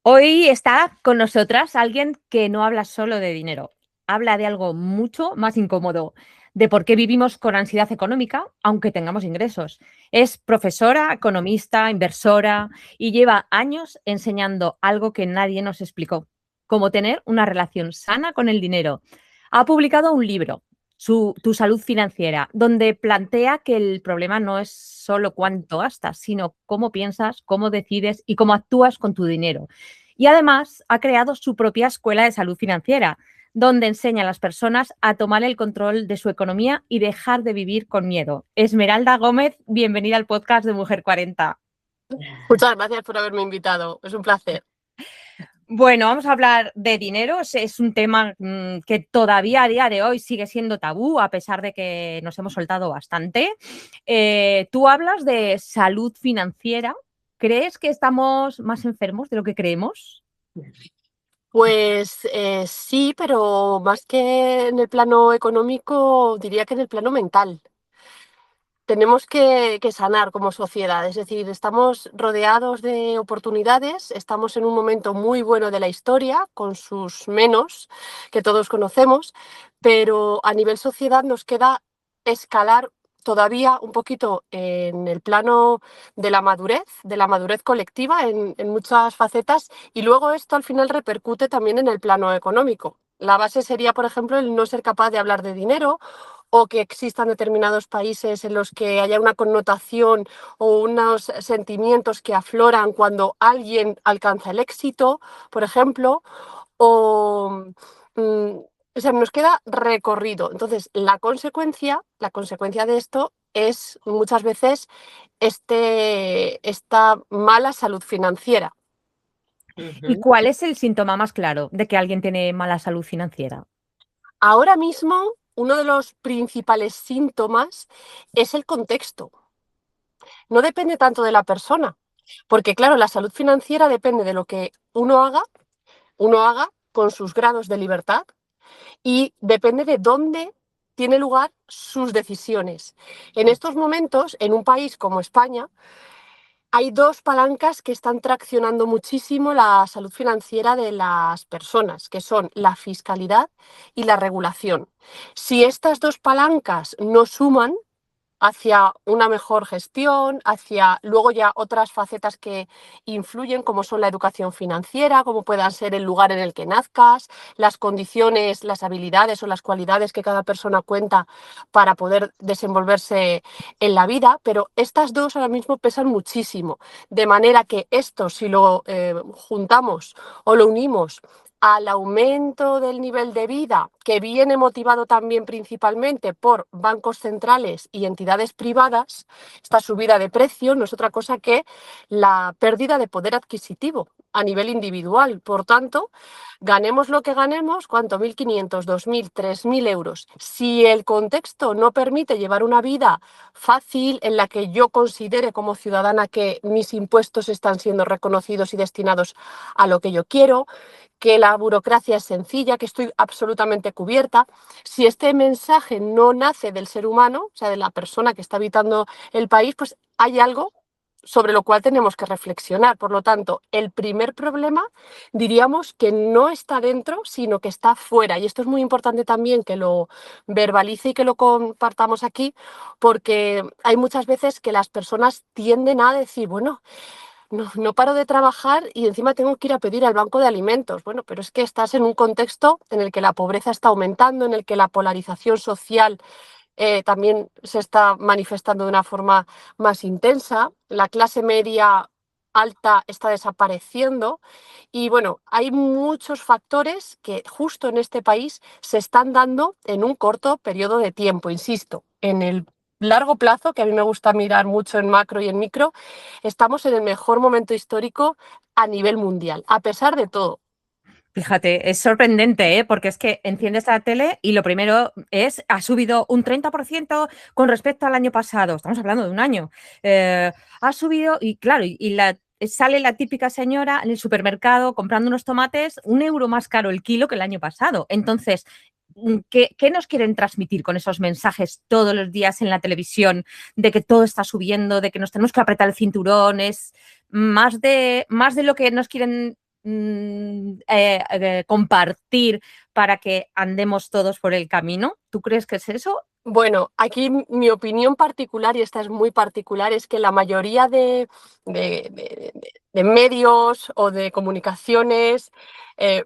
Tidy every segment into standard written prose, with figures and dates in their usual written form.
Hoy está con nosotras alguien que no habla solo de dinero, habla de algo mucho más incómodo, de por qué vivimos con ansiedad económica, aunque tengamos ingresos. Es profesora, economista, inversora y lleva años enseñando algo que nadie nos explicó, cómo tener una relación sana con el dinero. Ha publicado un libro, Tu salud financiera, donde plantea que el problema no es solo cuánto gastas, sino cómo piensas, cómo decides y cómo actúas con tu dinero. Y además ha creado su propia escuela de salud financiera, donde enseña a las personas a tomar el control de su economía y dejar de vivir con miedo. Esmeralda Gómez, bienvenida al podcast de Mujer 40. Muchas gracias por haberme invitado, es un placer. Bueno, vamos a hablar de dinero. Es un tema que todavía a día de hoy sigue siendo tabú, a pesar de que nos hemos soltado bastante. Tú hablas de salud financiera. ¿Crees que estamos más enfermos de lo que creemos? Pues sí, pero más que en el plano económico, diría que en el plano mental. Tenemos que sanar como sociedad, es decir, estamos rodeados de oportunidades, estamos en un momento muy bueno de la historia, con sus menos que todos conocemos, pero a nivel sociedad nos queda escalar todavía un poquito en el plano de la madurez colectiva en muchas facetas, y luego esto al final repercute también en el plano económico. La base sería, por ejemplo, el no ser capaz de hablar de dinero, o que existan determinados países en los que haya una connotación o unos sentimientos que afloran cuando alguien alcanza el éxito, por ejemplo, o, o sea, nos queda recorrido. Entonces, la consecuencia de esto es muchas veces esta mala salud financiera. ¿Y cuál es el síntoma más claro de que alguien tiene mala salud financiera? Ahora mismo, uno de los principales síntomas es el contexto. No depende tanto de la persona, porque claro, la salud financiera depende de lo que uno haga con sus grados de libertad, y depende de dónde tiene lugar sus decisiones. En estos momentos, en un país como España, hay dos palancas que están traccionando muchísimo la salud financiera de las personas, que son la fiscalidad y la regulación. Si estas dos palancas no suman hacia una mejor gestión, hacia luego ya otras facetas que influyen, como son la educación financiera, como puedan ser el lugar en el que nazcas, las condiciones, las habilidades o las cualidades que cada persona cuenta para poder desenvolverse en la vida, pero estas dos ahora mismo pesan muchísimo, de manera que esto, si lo juntamos o lo unimos al aumento del nivel de vida, que viene motivado también principalmente por bancos centrales y entidades privadas, esta subida de precio no es otra cosa que la pérdida de poder adquisitivo a nivel individual. Por tanto, ganemos lo que ganemos, ¿cuánto? 1.500, 2.000, 3.000 euros. Si el contexto no permite llevar una vida fácil en la que yo considere como ciudadana que mis impuestos están siendo reconocidos y destinados a lo que yo quiero, que la burocracia es sencilla, que estoy absolutamente cubierta. Si este mensaje no nace del ser humano, o sea, de la persona que está habitando el país, pues hay algo sobre lo cual tenemos que reflexionar. Por lo tanto, el primer problema diríamos que no está dentro, sino que está fuera. Y esto es muy importante también que lo verbalice y que lo compartamos aquí, porque hay muchas veces que las personas tienden a decir, bueno, no paro de trabajar y encima tengo que ir a pedir al banco de alimentos. Bueno, pero es que estás en un contexto en el que la pobreza está aumentando, en el que la polarización social también se está manifestando de una forma más intensa, la clase media alta está desapareciendo, y bueno, hay muchos factores que justo en este país se están dando en un corto periodo de tiempo, insisto. En el largo plazo, que a mí me gusta mirar mucho en macro y en micro, estamos en el mejor momento histórico a nivel mundial, a pesar de todo. Fíjate, es sorprendente, ¿eh? Porque es que enciendes la tele y lo primero es, ha subido un 30% con respecto al año pasado. Estamos hablando de un año. Ha subido y claro, sale la típica señora en el supermercado comprando unos tomates, 1 euro más caro el kilo que el año pasado. Entonces, ¿qué nos quieren transmitir con esos mensajes todos los días en la televisión de que todo está subiendo, de que nos tenemos que apretar el cinturón? Es más de lo que nos quieren compartir para que andemos todos por el camino? ¿Tú crees que es eso? Bueno, aquí mi opinión particular, y esta es muy particular, es que la mayoría de medios o de comunicaciones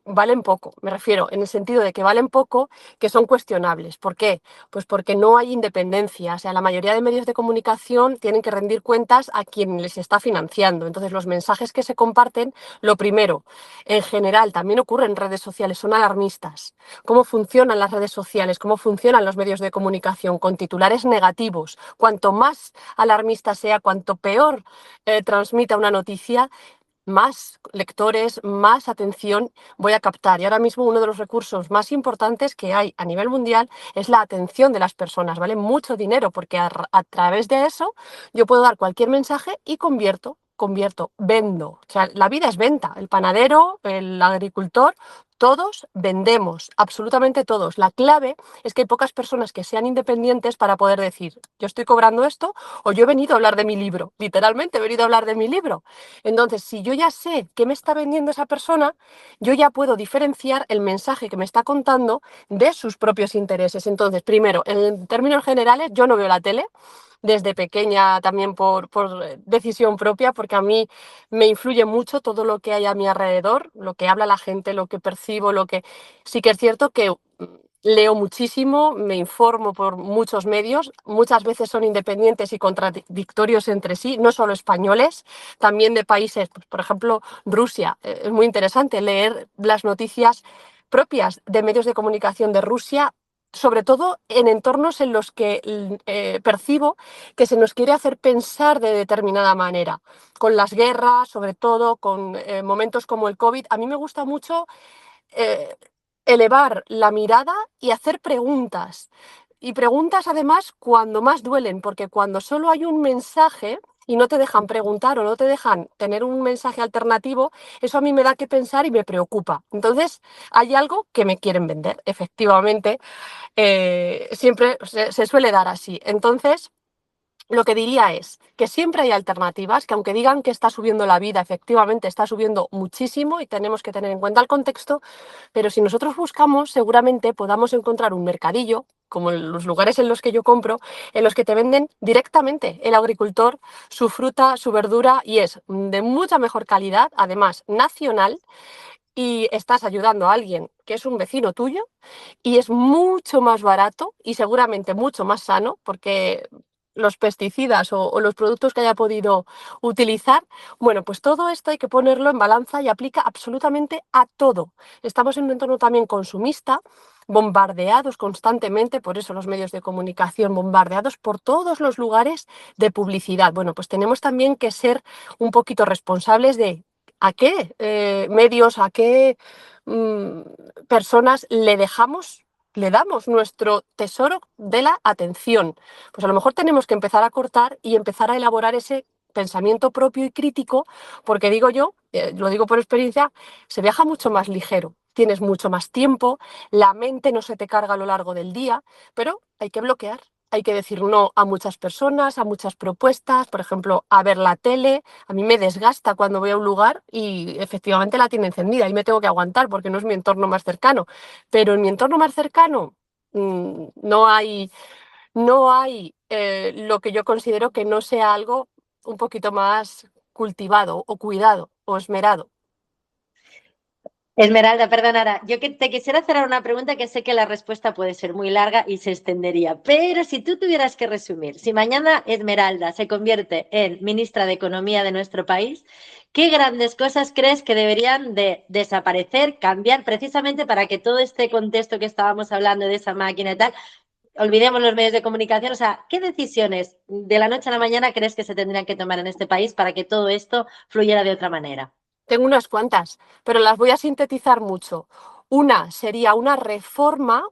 valen poco. Me refiero en el sentido de que valen poco, que son cuestionables. ¿Por qué? Pues porque no hay independencia. O sea, la mayoría de medios de comunicación tienen que rendir cuentas a quien les está financiando. Entonces, los mensajes que se comparten, lo primero, en general, también ocurre en redes sociales, son alarmistas. ¿Cómo funcionan las redes sociales? ¿Cómo funcionan los medios de comunicación? Con titulares negativos. Cuanto más alarmista sea, cuanto peor transmita una noticia, más lectores, más atención voy a captar. Y ahora mismo uno de los recursos más importantes que hay a nivel mundial es la atención de las personas. Vale mucho dinero porque a través de eso yo puedo dar cualquier mensaje y convierto, vendo. O sea, la vida es venta. El panadero, el agricultor, todos vendemos, absolutamente todos. La clave es que hay pocas personas que sean independientes para poder decir, yo estoy cobrando esto o yo he venido a hablar de mi libro. Literalmente he venido a hablar de mi libro. Entonces, si yo ya sé qué me está vendiendo esa persona, yo ya puedo diferenciar el mensaje que me está contando de sus propios intereses. Entonces, primero, en términos generales, yo no veo la tele desde pequeña también por decisión propia, porque a mí me influye mucho todo lo que hay a mi alrededor, lo que habla la gente, lo que percibo, lo que... Sí que es cierto que leo muchísimo, me informo por muchos medios, muchas veces son independientes y contradictorios entre sí, no solo españoles, también de países, pues, por ejemplo, Rusia. Es muy interesante leer las noticias propias de medios de comunicación de Rusia, sobre todo en entornos en los que percibo que se nos quiere hacer pensar de determinada manera. Con las guerras, sobre todo, con momentos como el COVID, a mí me gusta mucho eh, elevar la mirada y hacer preguntas. Y preguntas además cuando más duelen, porque cuando solo hay un mensaje y no te dejan preguntar o no te dejan tener un mensaje alternativo, eso a mí me da que pensar y me preocupa. Entonces, hay algo que me quieren vender, efectivamente. Siempre se suele dar así. Entonces, lo que diría es que siempre hay alternativas, que aunque digan que está subiendo la vida, efectivamente está subiendo muchísimo y tenemos que tener en cuenta el contexto, pero si nosotros buscamos, seguramente podamos encontrar un mercadillo, como en los lugares en los que yo compro, en los que te venden directamente el agricultor su fruta, su verdura, y es de mucha mejor calidad, además nacional, y estás ayudando a alguien que es un vecino tuyo y es mucho más barato y seguramente mucho más sano, porque los pesticidas o los productos que haya podido utilizar, bueno, pues todo esto hay que ponerlo en balanza y aplica absolutamente a todo. Estamos en un entorno también consumista, bombardeados constantemente, por eso los medios de comunicación, bombardeados por todos los lugares de publicidad. Bueno, pues tenemos también que ser un poquito responsables de a qué medios, a qué personas le damos nuestro tesoro de la atención. Pues a lo mejor tenemos que empezar a cortar y empezar a elaborar ese pensamiento propio y crítico, porque digo yo, lo digo por experiencia, se viaja mucho más ligero, tienes mucho más tiempo, la mente no se te carga a lo largo del día, pero hay que bloquear. Hay que decir no a muchas personas, a muchas propuestas, por ejemplo, a ver la tele. A mí me desgasta cuando voy a un lugar y efectivamente la tiene encendida y me tengo que aguantar porque no es mi entorno más cercano. Pero en mi entorno más cercano no hay lo que yo considero que no sea algo un poquito más cultivado o cuidado o esmerado. Esmeralda, perdonara, yo que te quisiera hacer una pregunta que sé que la respuesta puede ser muy larga y se extendería, pero si tú tuvieras que resumir, si mañana Esmeralda se convierte en ministra de Economía de nuestro país, ¿qué grandes cosas crees que deberían de desaparecer, cambiar precisamente para que todo este contexto que estábamos hablando de esa máquina y tal, olvidemos los medios de comunicación? O sea, ¿qué decisiones de la noche a la mañana crees que se tendrían que tomar en este país para que todo esto fluyera de otra manera? Tengo unas cuantas, pero las voy a sintetizar mucho. Una sería una reforma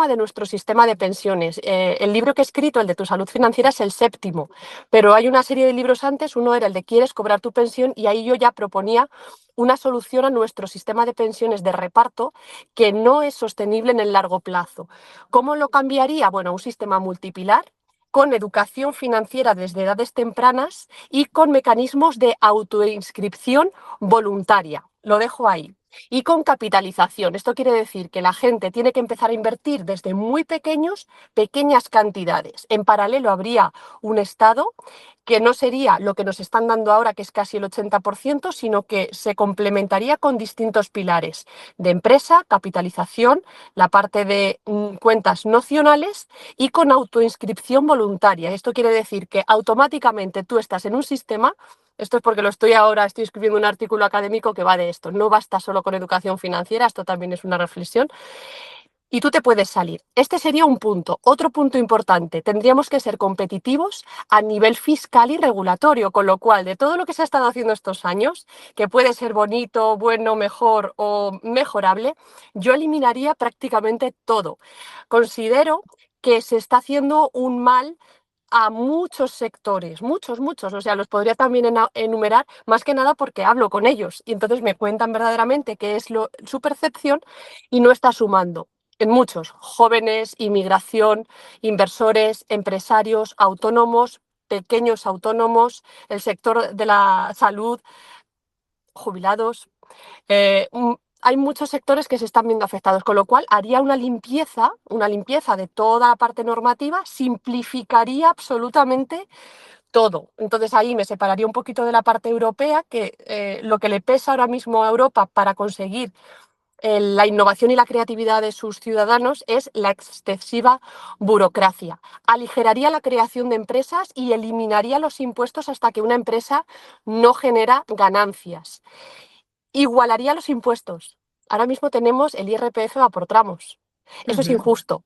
de nuestro sistema de pensiones. El libro que he escrito, el de Tu salud financiera, es el séptimo, pero hay una serie de libros antes. Uno era el de Quieres cobrar tu pensión y ahí yo ya proponía una solución a nuestro sistema de pensiones de reparto que no es sostenible en el largo plazo. ¿Cómo lo cambiaría? Bueno, un sistema multipilar con educación financiera desde edades tempranas y con mecanismos de autoinscripción voluntaria. Lo dejo ahí. Y con capitalización. Esto quiere decir que la gente tiene que empezar a invertir desde muy pequeñas cantidades. En paralelo habría un Estado que no sería lo que nos están dando ahora, que es casi el 80%, sino que se complementaría con distintos pilares de empresa, capitalización, la parte de cuentas nocionales y con autoinscripción voluntaria. Esto quiere decir que automáticamente tú estás en un sistema. Esto es porque estoy escribiendo un artículo académico que va de esto. No basta solo con educación financiera, esto también es una reflexión. Y tú te puedes salir. Este sería un punto. Otro punto importante, tendríamos que ser competitivos a nivel fiscal y regulatorio, con lo cual, de todo lo que se ha estado haciendo estos años, que puede ser bonito, bueno, mejor o mejorable, yo eliminaría prácticamente todo. Considero que se está haciendo un mal a muchos sectores, muchos, o sea, los podría también enumerar, más que nada porque hablo con ellos y entonces me cuentan verdaderamente qué es su percepción y no está sumando. En muchos, jóvenes, inmigración, inversores, empresarios, autónomos, pequeños autónomos, el sector de la salud, jubilados. Hay muchos sectores que se están viendo afectados, con lo cual haría una limpieza de toda la parte normativa, simplificaría absolutamente todo. Entonces ahí me separaría un poquito de la parte europea, que lo que le pesa ahora mismo a Europa para conseguir la innovación y la creatividad de sus ciudadanos es la excesiva burocracia. Aligeraría la creación de empresas y eliminaría los impuestos hasta que una empresa no genera ganancias. Igualaría los impuestos. Ahora mismo tenemos el IRPF va por tramos. Eso es injusto,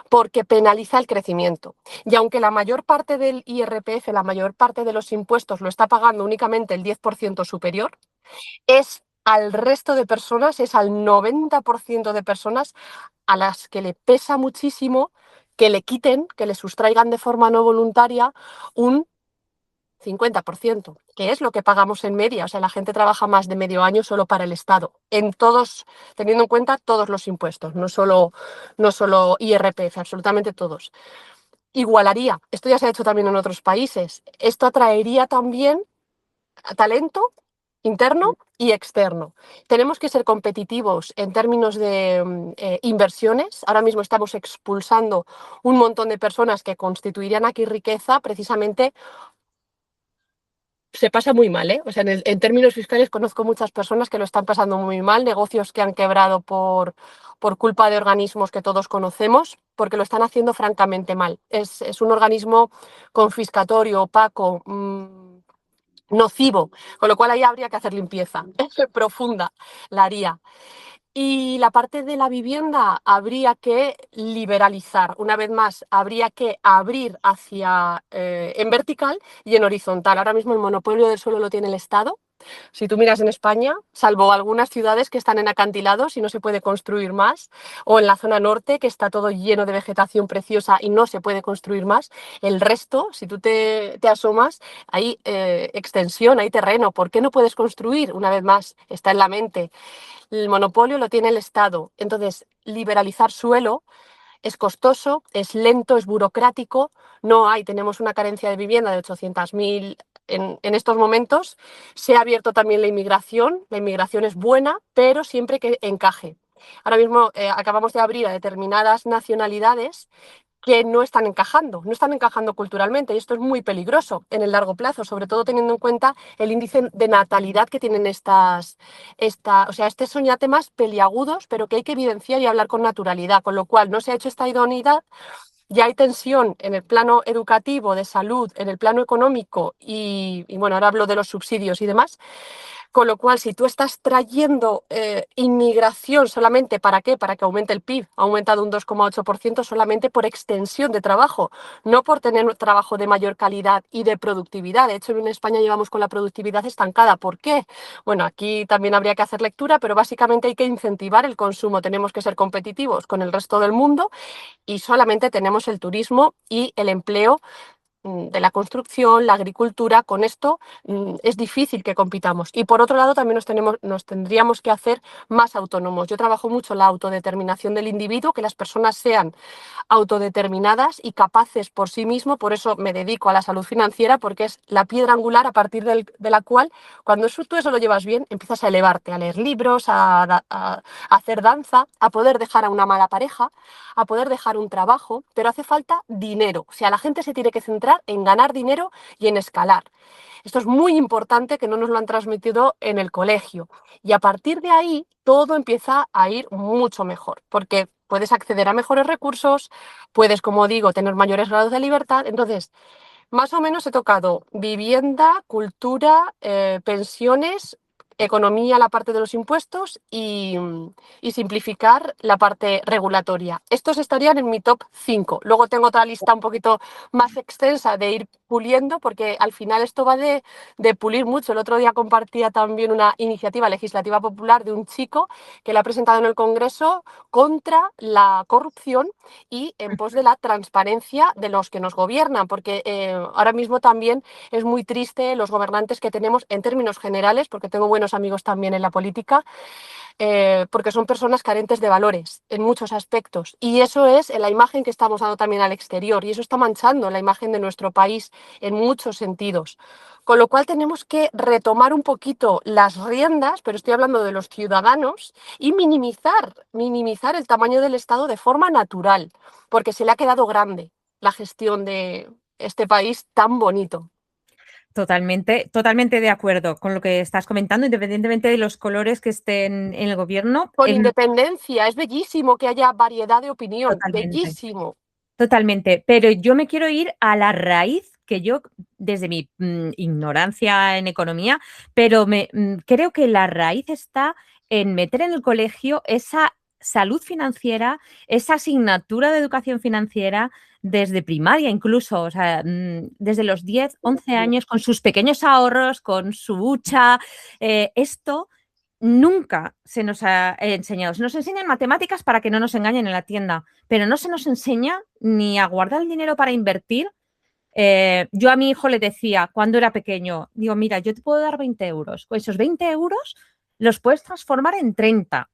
porque penaliza el crecimiento. Y aunque la mayor parte del IRPF, la mayor parte de los impuestos lo está pagando únicamente el 10% superior, es al resto de personas, es al 90% de personas a las que le pesa muchísimo que le quiten, que le sustraigan de forma no voluntaria un 50%, que es lo que pagamos en media. O sea, la gente trabaja más de medio año solo para el Estado, en todos, teniendo en cuenta todos los impuestos, no solo IRPF, absolutamente todos. Igualaría, esto ya se ha hecho también en otros países, esto atraería también talento interno y externo. Tenemos que ser competitivos en términos de inversiones. Ahora mismo estamos expulsando un montón de personas que constituirían aquí riqueza precisamente. Se pasa muy mal, ¿eh? O sea, en términos fiscales conozco muchas personas que lo están pasando muy mal, negocios que han quebrado por culpa de organismos que todos conocemos, porque lo están haciendo francamente mal. Es un organismo confiscatorio, opaco, nocivo, con lo cual ahí habría que hacer limpieza profunda, la haría. Y la parte de la vivienda habría que liberalizar. Una vez más, habría que abrir hacia en vertical y en horizontal. Ahora mismo el monopolio del suelo lo tiene el Estado. Si tú miras en España, salvo algunas ciudades que están en acantilados y no se puede construir más, o en la zona norte, que está todo lleno de vegetación preciosa y no se puede construir más, el resto, si tú te asomas, hay extensión, hay terreno. ¿Por qué no puedes construir? Una vez más, está en la mente. El monopolio lo tiene el Estado. Entonces, liberalizar suelo es costoso, es lento, es burocrático. Tenemos una carencia de vivienda de 800.000 en estos momentos. Se ha abierto también la inmigración es buena, pero siempre que encaje. Ahora mismo acabamos de abrir a determinadas nacionalidades que no están encajando culturalmente, y esto es muy peligroso en el largo plazo, sobre todo teniendo en cuenta el índice de natalidad que tienen estos son ya temas peliagudos, pero que hay que evidenciar y hablar con naturalidad, con lo cual no se ha hecho esta idoneidad. Ya hay tensión en el plano educativo, de salud, en el plano económico y bueno, ahora hablo de los subsidios y demás. Con lo cual, si tú estás trayendo inmigración solamente, ¿para qué? Para que aumente el PIB, ha aumentado un 2,8% solamente por extensión de trabajo, no por tener un trabajo de mayor calidad y de productividad. De hecho, en España llevamos con la productividad estancada. ¿Por qué? Bueno, aquí también habría que hacer lectura, pero básicamente hay que incentivar el consumo. Tenemos que ser competitivos con el resto del mundo y solamente tenemos el turismo y el empleo de la construcción, la agricultura. Con esto es difícil que compitamos. Y por otro lado, también nos tendríamos que hacer más autónomos. Yo trabajo mucho la autodeterminación del individuo, que las personas sean autodeterminadas y capaces por sí mismo. Por eso me dedico a la salud financiera, porque es la piedra angular a partir de la cual, cuando tú eso lo llevas bien, empiezas a elevarte, a leer libros, a hacer danza, a poder dejar a una mala pareja, a poder dejar un trabajo, pero hace falta dinero. O sea, la gente se tiene que centrar en ganar dinero y en escalar. Esto es muy importante, que no nos lo han transmitido en el colegio. Y a partir de ahí, todo empieza a ir mucho mejor, porque puedes acceder a mejores recursos, puedes, como digo, tener mayores grados de libertad. Entonces, más o menos he tocado vivienda, cultura, pensiones, economía, la parte de los impuestos y simplificar la parte regulatoria. Estos estarían en mi top 5. Luego tengo otra lista un poquito más extensa de ir puliendo, porque al final esto va de pulir mucho. El otro día compartía también una iniciativa legislativa popular de un chico que la ha presentado en el Congreso contra la corrupción y en pos de la transparencia de los que nos gobiernan, porque ahora mismo también es muy triste los gobernantes que tenemos en términos generales, porque tengo buenos amigos también en la política, porque son personas carentes de valores en muchos aspectos, y eso es la imagen que estamos dando también al exterior, y eso está manchando la imagen de nuestro país en muchos sentidos. Con lo cual tenemos que retomar un poquito las riendas, pero estoy hablando de los ciudadanos, y minimizar el tamaño del Estado de forma natural, porque se le ha quedado grande la gestión de este país tan bonito. Totalmente, totalmente de acuerdo con lo que estás comentando, independientemente de los colores que estén en el gobierno. Con independencia, es bellísimo que haya variedad de opinión, Totalmente. bellísimo. Totalmente, pero yo me quiero ir a la raíz, que yo, desde mi ignorancia en economía, pero creo que la raíz está en meter en el colegio esa salud financiera, esa asignatura de educación financiera desde primaria incluso, o sea, desde los 10, 11 años, con sus pequeños ahorros, con su hucha. Esto nunca se nos ha enseñado. Se nos enseñan matemáticas para que no nos engañen en la tienda, pero no se nos enseña ni a guardar el dinero para invertir. Yo a mi hijo le decía cuando era pequeño, digo, mira, yo te puedo dar 20 euros. Pues esos 20 euros los puedes transformar en 30.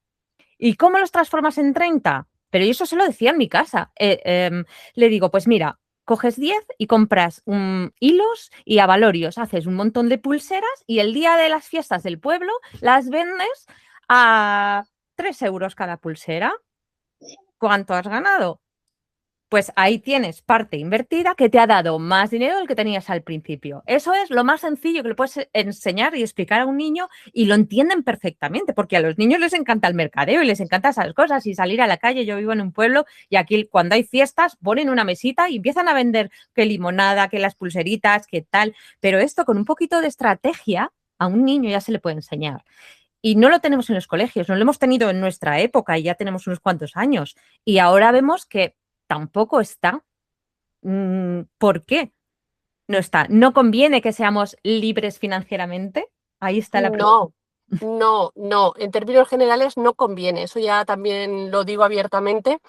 ¿Y cómo los transformas en 30? Pero yo eso se lo decía en mi casa. Le digo, pues mira, coges 10 y compras hilos y abalorios, haces un montón de pulseras y el día de las fiestas del pueblo las vendes a 3 euros cada pulsera. ¿Cuánto has ganado? Pues ahí tienes parte invertida que te ha dado más dinero del que tenías al principio. Eso es lo más sencillo que le puedes enseñar y explicar a un niño, y lo entienden perfectamente, porque a los niños les encanta el mercadeo y les encanta esas cosas y salir a la calle. Yo vivo en un pueblo y aquí cuando hay fiestas ponen una mesita y empiezan a vender que limonada, que las pulseritas, que tal. Pero esto con un poquito de estrategia a un niño ya se le puede enseñar. Y no lo tenemos en los colegios, no lo hemos tenido en nuestra época y ya tenemos unos cuantos años. Y ahora vemos que tampoco está. ¿Por qué no está? ¿No conviene que seamos libres financieramente? Ahí está la pregunta. No. En términos generales no conviene. Eso ya también lo digo abiertamente,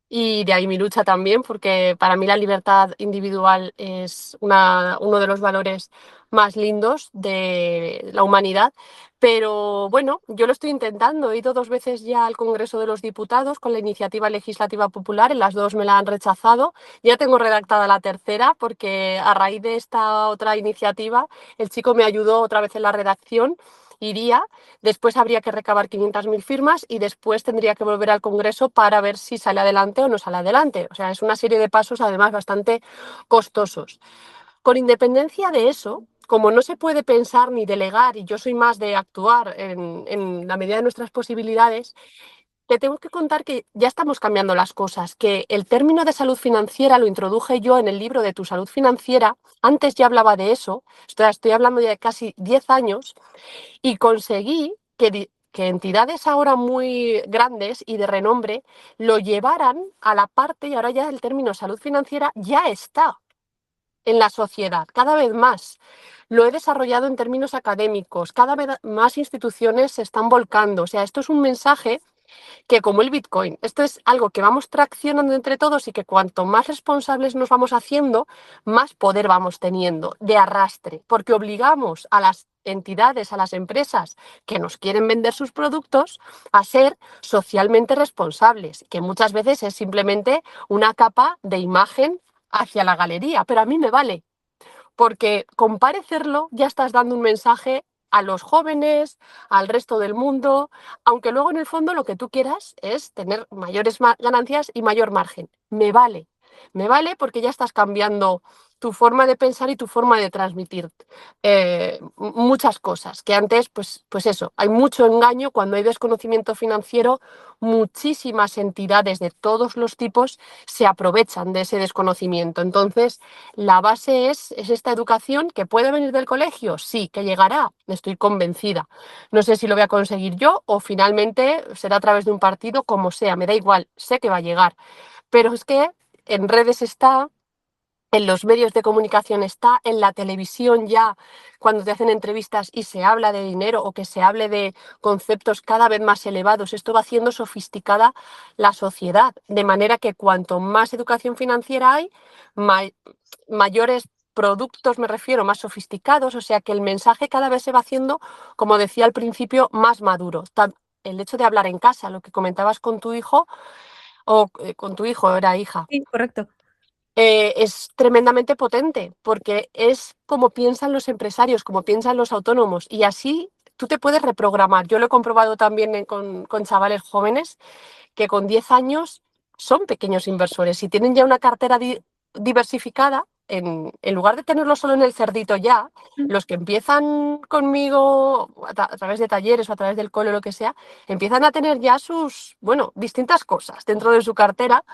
y de ahí mi lucha también, porque para mí la libertad individual es uno de los valores más lindos de la humanidad. Pero bueno, yo lo estoy intentando. He ido 2 veces ya al Congreso de los Diputados con la iniciativa legislativa popular. En las 2 me la han rechazado. Ya tengo redactada la tercera, porque a raíz de esta otra iniciativa el chico me ayudó otra vez en la redacción. Iría, después habría que recabar 500.000 firmas y después tendría que volver al Congreso para ver si sale adelante o no sale adelante. O sea, es una serie de pasos además bastante costosos. Con independencia de eso, como no se puede pensar ni delegar, y yo soy más de actuar en la medida de nuestras posibilidades, te tengo que contar que ya estamos cambiando las cosas, que el término de salud financiera lo introduje yo en el libro de Tu salud financiera. Antes ya hablaba de eso, estoy hablando de casi 10 años, y conseguí que entidades ahora muy grandes y de renombre lo llevaran a la parte, y ahora ya el término salud financiera ya está en la sociedad, cada vez más. Lo he desarrollado en términos académicos, cada vez más instituciones se están volcando. O sea, esto es un mensaje que como el Bitcoin. Esto es algo que vamos traccionando entre todos y que cuanto más responsables nos vamos haciendo, más poder vamos teniendo de arrastre, porque obligamos a las entidades, a las empresas que nos quieren vender sus productos a ser socialmente responsables, que muchas veces es simplemente una capa de imagen hacia la galería, pero a mí me vale, porque con parecerlo ya estás dando un mensaje a los jóvenes, al resto del mundo, aunque luego en el fondo lo que tú quieras es tener mayores ganancias y mayor margen. Me vale porque ya estás cambiando tu forma de pensar y tu forma de transmitir muchas cosas, que antes, pues eso, hay mucho engaño cuando hay desconocimiento financiero, muchísimas entidades de todos los tipos se aprovechan de ese desconocimiento. Entonces, la base es esta educación que puede venir del colegio, sí, que llegará, estoy convencida. No sé si lo voy a conseguir yo o finalmente será a través de un partido, como sea, me da igual, sé que va a llegar. Pero es que en redes está, en los medios de comunicación está, en la televisión ya, cuando te hacen entrevistas y se habla de dinero o que se hable de conceptos cada vez más elevados, esto va haciendo sofisticada la sociedad, de manera que cuanto más educación financiera hay, mayores productos, me refiero, más sofisticados, o sea que el mensaje cada vez se va haciendo, como decía al principio, más maduro. El hecho de hablar en casa, lo que comentabas con tu hijo, o con tu hijo, era hija, Sí, correcto. es tremendamente potente porque es como piensan los empresarios, como piensan los autónomos y así tú te puedes reprogramar. Yo lo he comprobado también con chavales jóvenes que con 10 años son pequeños inversores y tienen ya una cartera diversificada. En lugar de tenerlo solo en el cerdito ya, los que empiezan conmigo a través de talleres o a través del cole o lo que sea, empiezan a tener ya sus, bueno, distintas cosas dentro de su cartera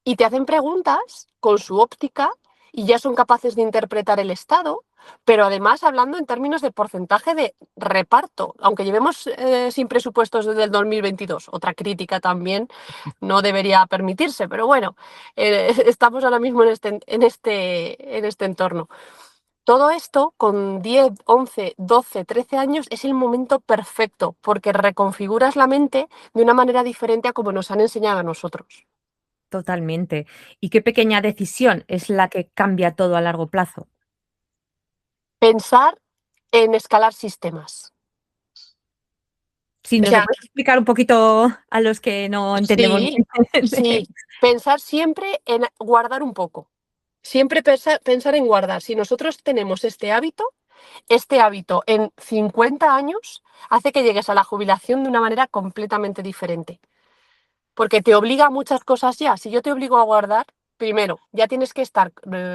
y te hacen preguntas con su óptica y ya son capaces de interpretar el estado, pero además hablando en términos de porcentaje de reparto, aunque llevemos sin presupuestos desde el 2022, otra crítica también no debería permitirse, pero bueno, estamos ahora mismo en este entorno. Todo esto con 10, 11, 12, 13 años es el momento perfecto porque reconfiguras la mente de una manera diferente a como nos han enseñado a nosotros. Totalmente. ¿Y qué pequeña decisión es la que cambia todo a largo plazo? Pensar en escalar sistemas. Si O nos lo sea, puedes explicar un poquito a los que no entendemos sí, bien. sí, pensar siempre en guardar un poco. Siempre pensar en guardar. Si nosotros tenemos este hábito en 50 años hace que llegues a la jubilación de una manera completamente diferente. Porque te obliga a muchas cosas ya. Si yo te obligo a guardar, primero, ya tienes que estar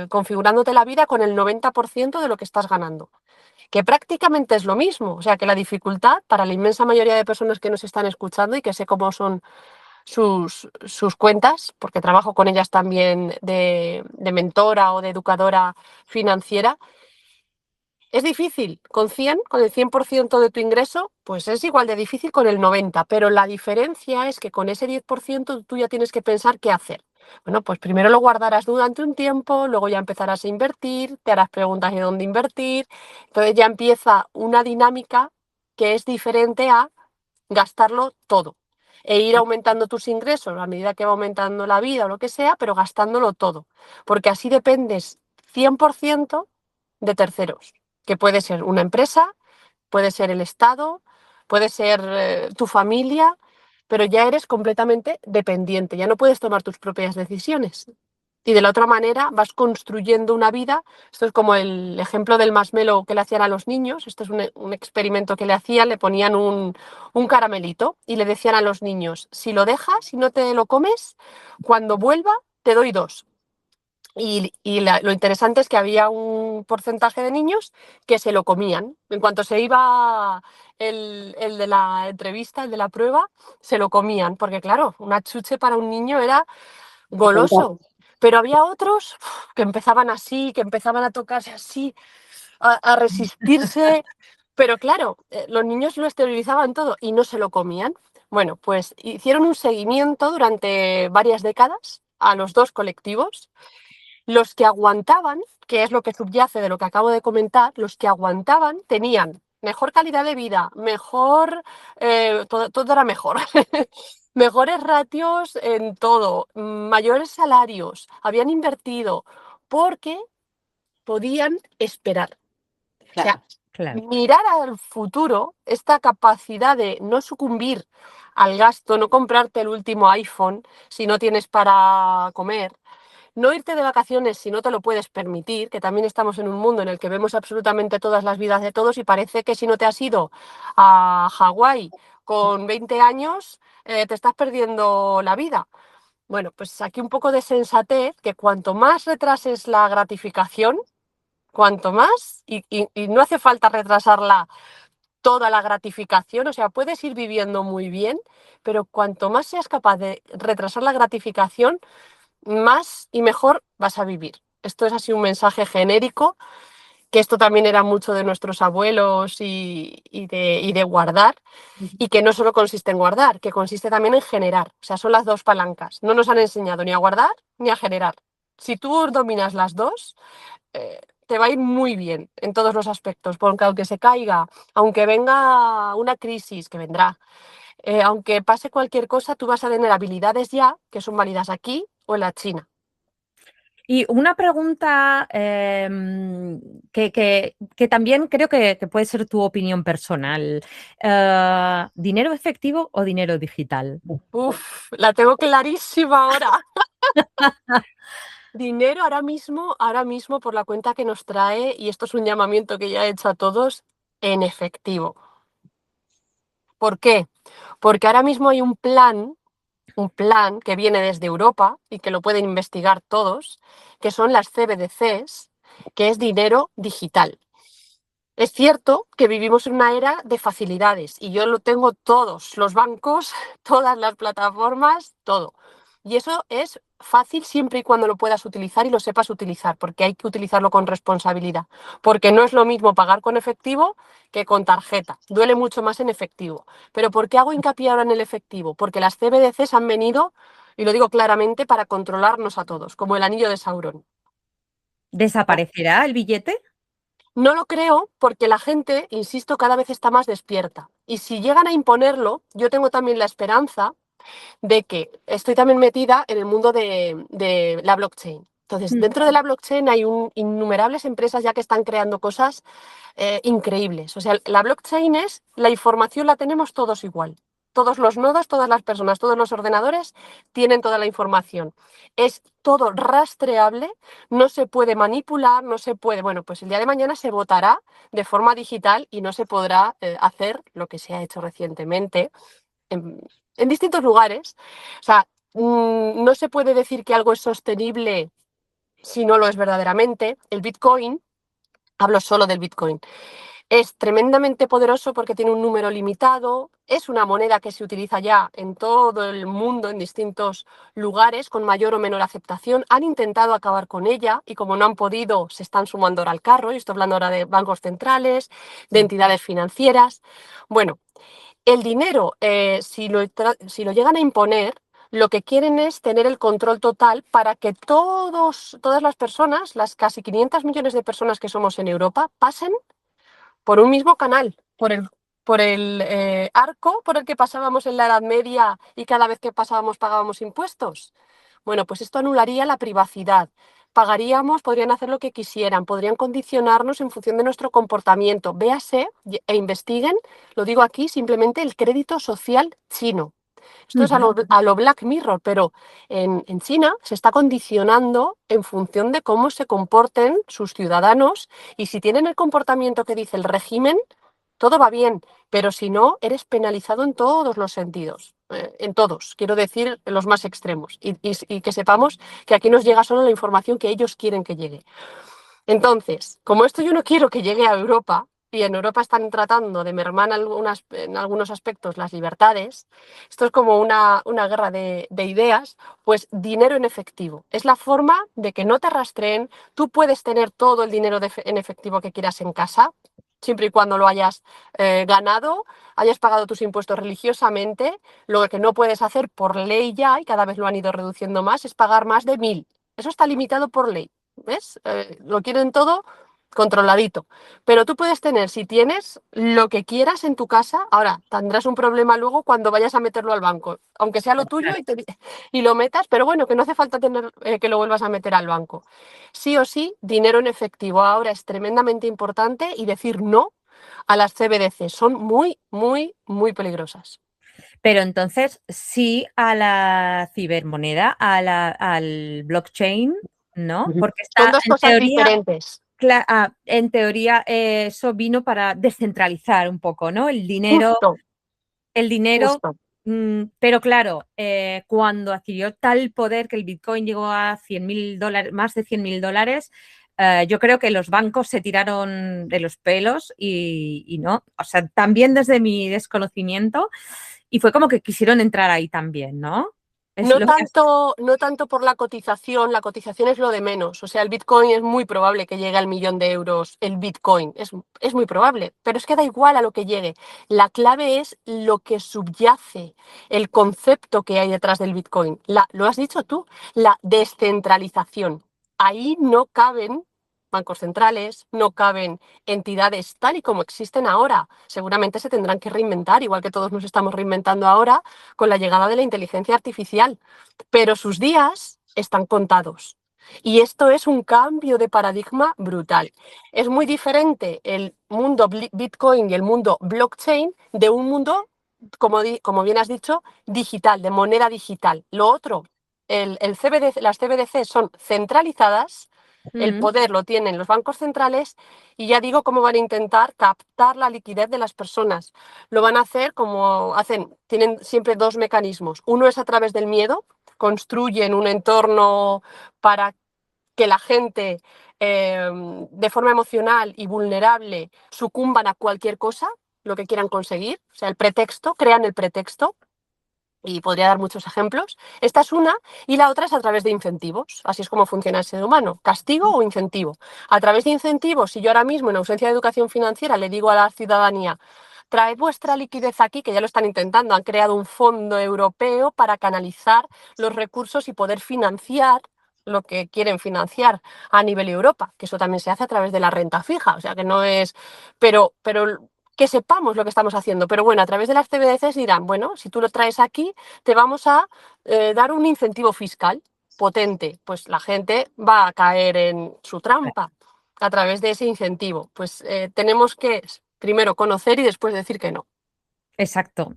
configurándote la vida con el 90% de lo que estás ganando, que prácticamente es lo mismo. O sea, que la dificultad para la inmensa mayoría de personas que nos están escuchando y que sé cómo son sus cuentas, porque trabajo con ellas también de mentora o de educadora financiera, es difícil. Con el 100% de tu ingreso, pues es igual de difícil con el 90%, pero la diferencia es que con ese 10% tú ya tienes que pensar qué hacer. Bueno, pues primero lo guardarás durante un tiempo, luego ya empezarás a invertir, te harás preguntas de dónde invertir, entonces ya empieza una dinámica que es diferente a gastarlo todo e ir aumentando tus ingresos a medida que va aumentando la vida o lo que sea, pero gastándolo todo, porque así dependes 100% de terceros, que puede ser una empresa, puede ser el Estado, puede ser tu familia, pero ya eres completamente dependiente, ya no puedes tomar tus propias decisiones. Y de la otra manera vas construyendo una vida. Esto es como el ejemplo del marshmallow que le hacían a los niños. Esto es un experimento que le hacían, le ponían un caramelito y le decían a los niños, si lo dejas y no te lo comes, cuando vuelva te doy dos. Lo interesante es que había un porcentaje de niños que se lo comían. En cuanto se iba el de la entrevista, el de la prueba, se lo comían, porque claro, una chuche para un niño era goloso. Pero había otros que empezaban así, que empezaban a tocarse así, a resistirse. Pero claro, los niños lo exteriorizaban todo y no se lo comían. Bueno, pues hicieron un seguimiento durante varias décadas a los dos colectivos. Los que aguantaban, que es lo que subyace de lo que acabo de comentar, los que aguantaban tenían mejor calidad de vida, mejor, todo era mejor. Mejores ratios en todo, mayores salarios, habían invertido porque podían esperar. O sea, Claro. mirar al futuro, esta capacidad de no sucumbir al gasto, no comprarte el último iPhone si no tienes para comer, no irte de vacaciones si no te lo puedes permitir, que también estamos en un mundo en el que vemos absolutamente todas las vidas de todos y parece que si no te has ido a Hawái con 20 años, te estás perdiendo la vida. Bueno, pues aquí un poco de sensatez, que cuanto más retrases la gratificación, cuanto más, y no hace falta retrasarla toda la gratificación, o sea, puedes ir viviendo muy bien, pero cuanto más seas capaz de retrasar la gratificación, más y mejor vas a vivir. Esto es así un mensaje genérico, que esto también era mucho de nuestros abuelos y de guardar, y que no solo consiste en guardar, que consiste también en generar. O sea, son las dos palancas. No nos han enseñado ni a guardar ni a generar. Si tú dominas las dos, te va a ir muy bien en todos los aspectos, porque aunque se caiga, aunque venga una crisis, que vendrá, aunque pase cualquier cosa, tú vas a tener habilidades ya que son válidas aquí o en la China. Y una pregunta que también creo que puede ser tu opinión personal. ¿Dinero efectivo o dinero digital? Uf, la tengo clarísima ahora. Dinero ahora mismo por la cuenta que nos trae, y esto es un llamamiento que ya he hecho a todos, en efectivo. ¿Por qué? Porque ahora mismo hay un plan que viene desde Europa y que lo pueden investigar todos, que son las CBDCs, que es dinero digital. Es cierto que vivimos en una era de facilidades y yo lo tengo todos, los bancos, todas las plataformas, todo. Y eso es fácil siempre y cuando lo puedas utilizar y lo sepas utilizar, porque hay que utilizarlo con responsabilidad, porque no es lo mismo pagar con efectivo que con tarjeta. Duele mucho más en efectivo. Pero ¿por qué hago hincapié ahora en el efectivo? Porque las CBDCs han venido, y lo digo claramente, para controlarnos a todos, como el anillo de Saurón. ¿Desaparecerá el billete? No lo creo porque la gente, insisto, cada vez está más despierta. Y si llegan a imponerlo, yo tengo también la esperanza de que estoy también metida en el mundo de la blockchain. Entonces, dentro de la blockchain hay innumerables empresas ya que están creando cosas increíbles. O sea, la blockchain es, la información la tenemos todos igual. Todos los nodos, todas las personas, todos los ordenadores tienen toda la información. Es todo rastreable, no se puede manipular, no se puede. Bueno, pues el día de mañana se votará de forma digital y no se podrá hacer lo que se ha hecho recientemente en distintos lugares. O sea, no se puede decir que algo es sostenible si no lo es verdaderamente. El Bitcoin, hablo solo del Bitcoin, es tremendamente poderoso porque tiene un número limitado, es una moneda que se utiliza ya en todo el mundo, en distintos lugares, con mayor o menor aceptación. Han intentado acabar con ella y como no han podido, se están sumando ahora al carro. Y estoy hablando ahora de bancos centrales, de entidades financieras. Bueno, el dinero, si lo llegan a imponer, lo que quieren es tener el control total para que todas las personas, las casi 500 millones de personas que somos en Europa, pasen por un mismo canal, por el arco por el que pasábamos en la Edad Media y cada vez que pasábamos pagábamos impuestos. Bueno, pues esto anularía la privacidad. Pagaríamos, podrían hacer lo que quisieran, podrían condicionarnos en función de nuestro comportamiento. Véase e investiguen, lo digo aquí, simplemente el crédito social chino. Esto es a lo Black Mirror, pero en China se está condicionando en función de cómo se comporten sus ciudadanos, y si tienen el comportamiento que dice el régimen, todo va bien, pero si no, eres penalizado en todos los sentidos, en todos, quiero decir, en los más extremos, y que sepamos que aquí nos llega solo la información que ellos quieren que llegue. Entonces, como esto yo no quiero que llegue a Europa, y en Europa están tratando de mermar en algunos aspectos las libertades, esto es como una guerra de ideas, pues dinero en efectivo. Es la forma de que no te rastreen. Tú puedes tener todo el dinero en efectivo que quieras en casa, siempre y cuando lo hayas ganado, hayas pagado tus impuestos religiosamente. Lo que no puedes hacer por ley ya, y cada vez lo han ido reduciendo más, es pagar más de 1.000. Eso está limitado por ley. ¿Ves? Lo quieren todo controladito. Pero tú puedes tener, si tienes lo que quieras en tu casa, ahora tendrás un problema luego cuando vayas a meterlo al banco, aunque sea lo tuyo y lo metas, pero bueno, que no hace falta tener que lo vuelvas a meter al banco. Sí o sí, dinero en efectivo ahora es tremendamente importante y decir no a las CBDC. Son muy, muy, muy peligrosas. Pero entonces sí a la cibermoneda, al blockchain, ¿no? Porque Son está dos cosas diferentes. en teoría eso vino para descentralizar un poco, ¿no? Justo, El dinero, justo. pero claro, cuando adquirió tal poder que el Bitcoin llegó a $100.000, más de $100.000, yo creo que los bancos se tiraron de los pelos y no, o sea, también desde mi desconocimiento, y fue como que quisieron entrar ahí también, ¿no? Es No lo que tanto, no tanto por la cotización es lo de menos. O sea, el Bitcoin es muy probable que llegue al 1.000.000 de euros, el Bitcoin, es muy probable, pero es que da igual a lo que llegue. La clave es lo que subyace, el concepto que hay detrás del Bitcoin. Lo has dicho tú, la descentralización. Ahí no caben bancos centrales, no caben entidades tal y como existen ahora. Seguramente se tendrán que reinventar, igual que todos nos estamos reinventando ahora con la llegada de la inteligencia artificial, pero sus días están contados. Y esto es un cambio de paradigma brutal. Es muy diferente el mundo Bitcoin y el mundo blockchain de un mundo, como bien has dicho, digital, de moneda digital. Lo otro, el CBDC, las CBDC son centralizadas, el poder lo tienen los bancos centrales y ya digo cómo van a intentar captar la liquidez de las personas. Lo van a hacer como hacen, tienen siempre dos mecanismos. Uno es a través del miedo, construyen un entorno para que la gente de forma emocional y vulnerable sucumban a cualquier cosa, lo que quieran conseguir, o sea, el pretexto, crean el pretexto. Y podría dar muchos ejemplos. Esta es una y la otra es a través de incentivos. Así es como funciona el ser humano. ¿Castigo o incentivo? A través de incentivos, si yo ahora mismo en ausencia de educación financiera le digo a la ciudadanía, traed vuestra liquidez aquí, que ya lo están intentando, han creado un fondo europeo para canalizar los recursos y poder financiar lo que quieren financiar a nivel Europa, que eso también se hace a través de la renta fija, o sea que no es, pero que sepamos lo que estamos haciendo. Pero bueno, a través de las CBDCs dirán, bueno, si tú lo traes aquí, te vamos a dar un incentivo fiscal potente. Pues la gente va a caer en su trampa a través de ese incentivo. Pues tenemos que primero conocer y después decir que no. Exacto.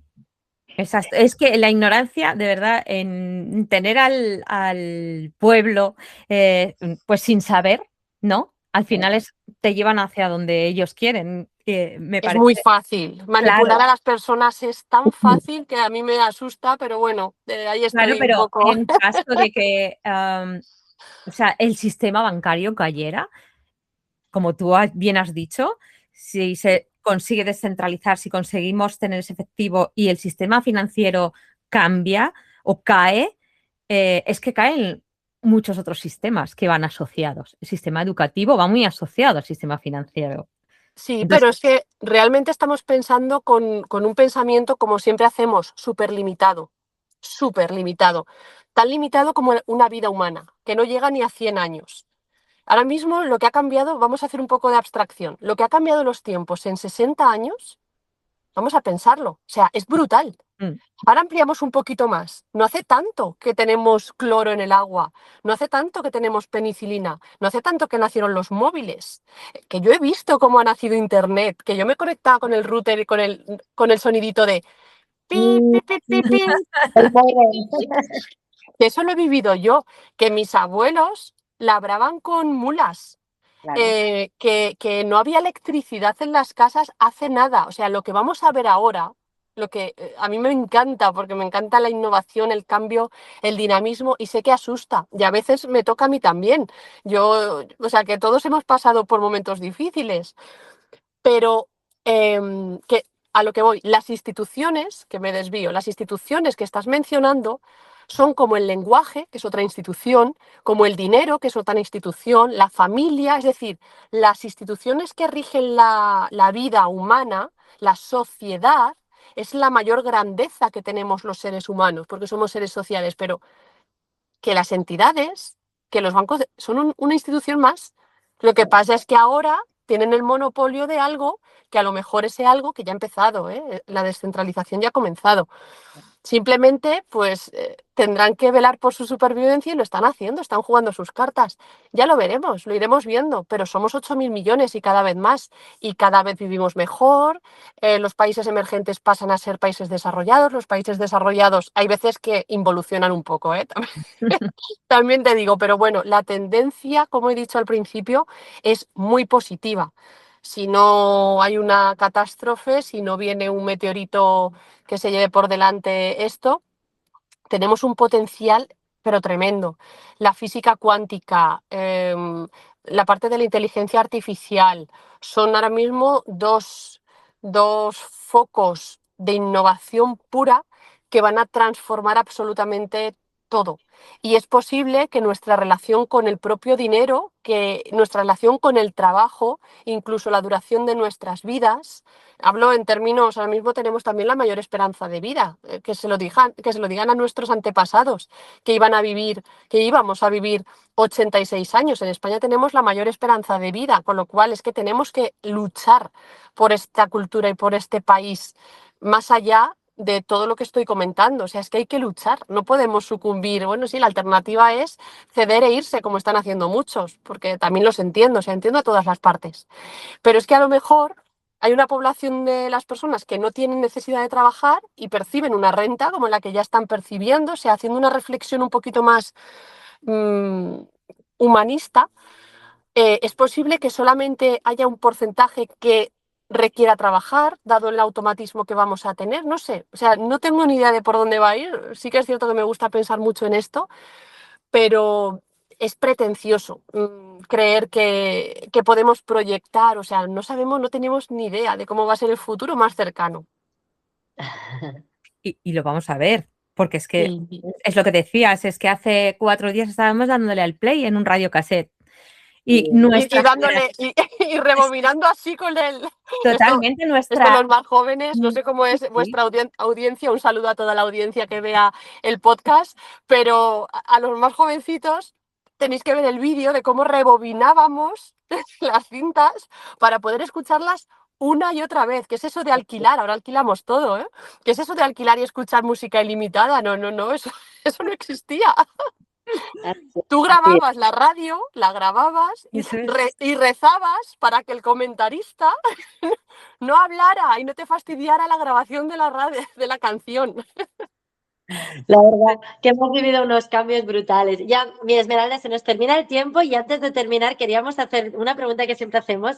Exacto. Es que la ignorancia, de verdad, en tener al pueblo pues sin saber, ¿no? Al final te llevan hacia donde ellos quieren. Me Es parece muy fácil. Manipular claro, a las personas es tan fácil que a mí me asusta, pero bueno, ahí claro, estoy un pero poco. en caso de que o sea, el sistema bancario cayera, como tú bien has dicho, si se consigue descentralizar, si conseguimos tener ese efectivo y el sistema financiero cambia o cae, es que caen muchos otros sistemas que van asociados. El sistema educativo va muy asociado al sistema financiero. Sí, pero Entonces, es que realmente estamos pensando con un pensamiento, como siempre hacemos, súper limitado, tan limitado como una vida humana, que no llega ni a 100 años. Ahora mismo lo que ha cambiado, vamos a hacer un poco de abstracción, lo que ha cambiado los tiempos en 60 años, vamos a pensarlo, o sea, es brutal. mm, Ahora ampliamos un poquito más. No hace tanto que tenemos cloro en el agua, no hace tanto que tenemos penicilina, no hace tanto que nacieron los móviles, que yo he visto cómo ha nacido Internet, que yo me conectaba con el router y con el sonidito de pi, pi, pi, pi, pi. El módem. Eso lo he vivido yo, que mis abuelos labraban con mulas. Claro. Que no había electricidad en las casas hace nada. O sea, lo que vamos a ver ahora, lo que a mí me encanta, porque me encanta la innovación, el cambio, el dinamismo, y sé que asusta. Y a veces me toca a mí también. O sea, que todos hemos pasado por momentos difíciles, pero que a lo que voy, las instituciones, que me desvío, las instituciones que estás mencionando son como el lenguaje, que es otra institución, como el dinero, que es otra institución, la familia, es decir, las instituciones que rigen la vida humana, la sociedad, es la mayor grandeza que tenemos los seres humanos, porque somos seres sociales, pero que las entidades, que los bancos son una institución más. Lo que pasa es que ahora tienen el monopolio de algo que a lo mejor ese algo que ya ha empezado, la descentralización ya ha comenzado. Simplemente, pues tendrán que velar por su supervivencia y lo están haciendo, están jugando sus cartas. Ya lo veremos, lo iremos viendo, pero somos 8.000 millones y cada vez más, y cada vez vivimos mejor. Los países emergentes pasan a ser países desarrollados, los países desarrollados hay veces que involucionan un poco, también te digo, pero bueno, la tendencia, como he dicho al principio, es muy positiva. Si no hay una catástrofe, si no viene un meteorito que se lleve por delante esto, tenemos un potencial, pero tremendo. La física cuántica, la parte de la inteligencia artificial, son ahora mismo dos focos de innovación pura que van a transformar absolutamente todo. Y es posible que nuestra relación con el propio dinero, que nuestra relación con el trabajo, incluso la duración de nuestras vidas, hablo en términos, ahora mismo tenemos también la mayor esperanza de vida, que se lo digan a nuestros antepasados, que íbamos a vivir 86 años. En España tenemos la mayor esperanza de vida, con lo cual es que tenemos que luchar por esta cultura y por este país, más allá de todo lo que estoy comentando. O sea, es que hay que luchar, no podemos sucumbir. Bueno, sí, la alternativa es ceder e irse, como están haciendo muchos, porque también los entiendo, o sea, entiendo a todas las partes. Pero es que a lo mejor hay una población de las personas que no tienen necesidad de trabajar y perciben una renta como la que ya están percibiendo, o sea, haciendo una reflexión un poquito más humanista. Es posible que solamente haya un porcentaje que requiera trabajar, dado el automatismo que vamos a tener, no sé, o sea, no tengo ni idea de por dónde va a ir. Sí que es cierto que me gusta pensar mucho en esto, pero es pretencioso creer que podemos proyectar, o sea, no sabemos, no tenemos ni idea de cómo va a ser el futuro más cercano. Y lo vamos a ver, porque es que Sí. es lo que decías, es que hace 4 días estábamos dándole al play en un radiocassette. Y nuestra Dándole y rebobinando así con el... totalmente Esto nuestra... los más jóvenes, no sé cómo es Sí, sí. vuestra audiencia, un saludo a toda la audiencia que vea el podcast, pero a los más jovencitos tenéis que ver el vídeo de cómo rebobinábamos las cintas para poder escucharlas una y otra vez. ¿Qué es eso de alquilar? Ahora alquilamos todo, ¿eh? ¿Qué es eso de alquilar y escuchar música ilimitada? No, eso no existía. Tú Así grababas la radio, la grababas Eso es. y rezabas para que el comentarista no hablara y no te fastidiara la grabación de la radio, de la canción. La verdad que hemos vivido unos cambios brutales. Ya, mi Esmeralda, se nos termina el tiempo y antes de terminar queríamos hacer una pregunta que siempre hacemos.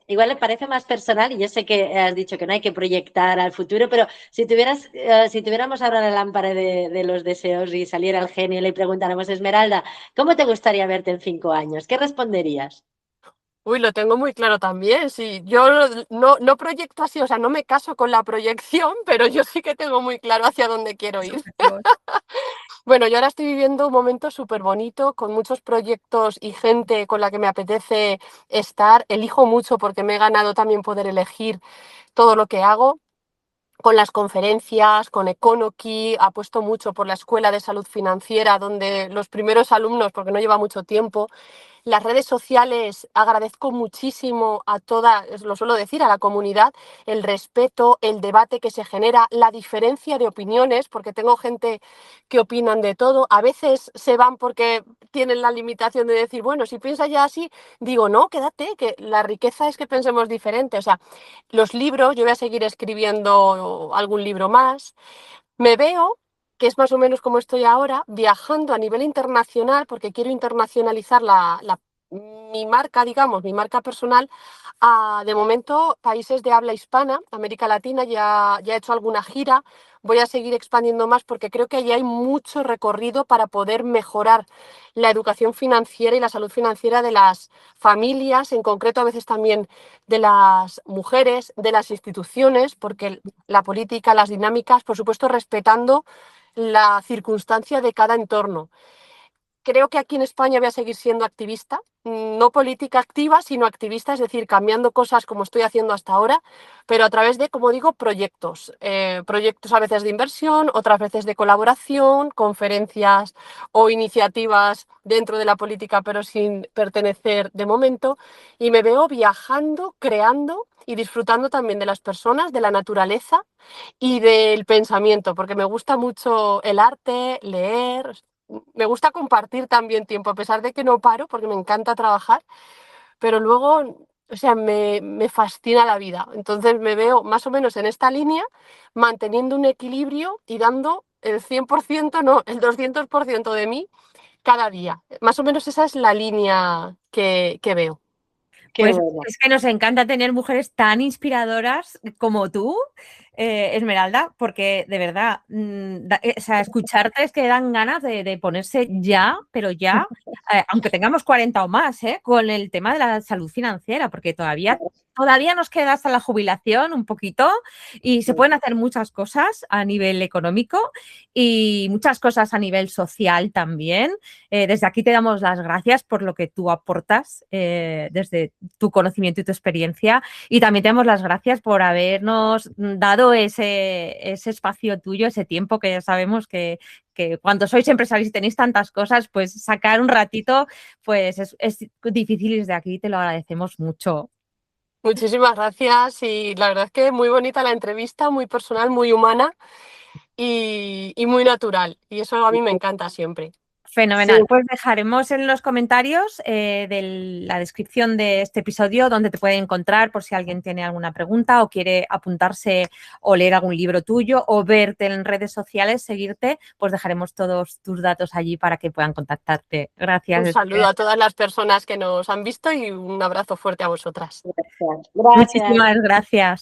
Igual le parece más personal y yo sé que has dicho que no hay que proyectar al futuro, pero si tuviéramos ahora la lámpara de los deseos y saliera el genio y le preguntáramos, Esmeralda, ¿cómo te gustaría verte en 5 años? ¿Qué responderías? Uy, lo tengo muy claro también. Sí, yo no proyecto así, o sea, no me caso con la proyección, pero yo sí que tengo muy claro hacia dónde quiero ir. Bueno, yo ahora estoy viviendo un momento súper bonito, con muchos proyectos y gente con la que me apetece estar. Elijo mucho porque me he ganado también poder elegir todo lo que hago. Con las conferencias, con Econoky, apuesto mucho por la Escuela de Salud Financiera, donde los primeros alumnos, porque no lleva mucho tiempo, las redes sociales, agradezco muchísimo a todas, lo suelo decir, a la comunidad, el respeto, el debate que se genera, la diferencia de opiniones, porque tengo gente que opinan de todo. A veces se van porque tienen la limitación de decir, bueno, si piensas ya así, digo, no, quédate, que la riqueza es que pensemos diferente. O sea, los libros, yo voy a seguir escribiendo algún libro más. Me veo, que es más o menos como estoy ahora, viajando a nivel internacional, porque quiero internacionalizar mi marca, digamos, mi marca personal, a, de momento, países de habla hispana, América Latina, ya he hecho alguna gira. Voy a seguir expandiendo más porque creo que allí hay mucho recorrido para poder mejorar la educación financiera y la salud financiera de las familias, en concreto a veces también de las mujeres, de las instituciones, porque la política, las dinámicas, por supuesto, respetando la circunstancia de cada entorno. creo que aquí en España voy a seguir siendo activista, no política activa, sino activista, es decir, cambiando cosas como estoy haciendo hasta ahora, pero a través de, como digo, proyectos. Proyectos a veces de inversión, otras veces de colaboración, conferencias o iniciativas dentro de la política, pero sin pertenecer de momento. Y me veo viajando, creando y disfrutando también de las personas, de la naturaleza y del pensamiento, porque me gusta mucho el arte, leer. Me gusta compartir también tiempo, a pesar de que no paro, porque me encanta trabajar, pero luego, o sea, me fascina la vida. Entonces me veo más o menos en esta línea, manteniendo un equilibrio y dando el 100%, no, el 200% de mí cada día. Más o menos esa es la línea que veo. Qué Pues bueno. es que nos encanta tener mujeres tan inspiradoras como tú, Esmeralda, porque de verdad, o sea, escucharte es que dan ganas de ponerse ya, pero ya, aunque tengamos 40 o más, con el tema de la salud financiera, porque todavía nos queda hasta la jubilación un poquito y se pueden hacer muchas cosas a nivel económico y muchas cosas a nivel social también. Desde aquí te damos las gracias por lo que tú aportas desde tu conocimiento y tu experiencia, y también te damos las gracias por habernos dado ese espacio tuyo, ese tiempo, que ya sabemos que cuando sois empresarios y tenéis tantas cosas, pues sacar un ratito pues es difícil, y desde aquí te lo agradecemos mucho. Muchísimas gracias y la verdad es que muy bonita la entrevista, muy personal, muy humana y muy natural. Y eso a mí me encanta siempre. Fenomenal. Sí. Pues dejaremos en los comentarios de la descripción de este episodio donde te puede encontrar por si alguien tiene alguna pregunta o quiere apuntarse o leer algún libro tuyo o verte en redes sociales, seguirte, pues dejaremos todos tus datos allí para que puedan contactarte. Gracias. Un saludo a todas las personas que nos han visto y un abrazo fuerte a vosotras. Gracias. Gracias. Muchísimas gracias.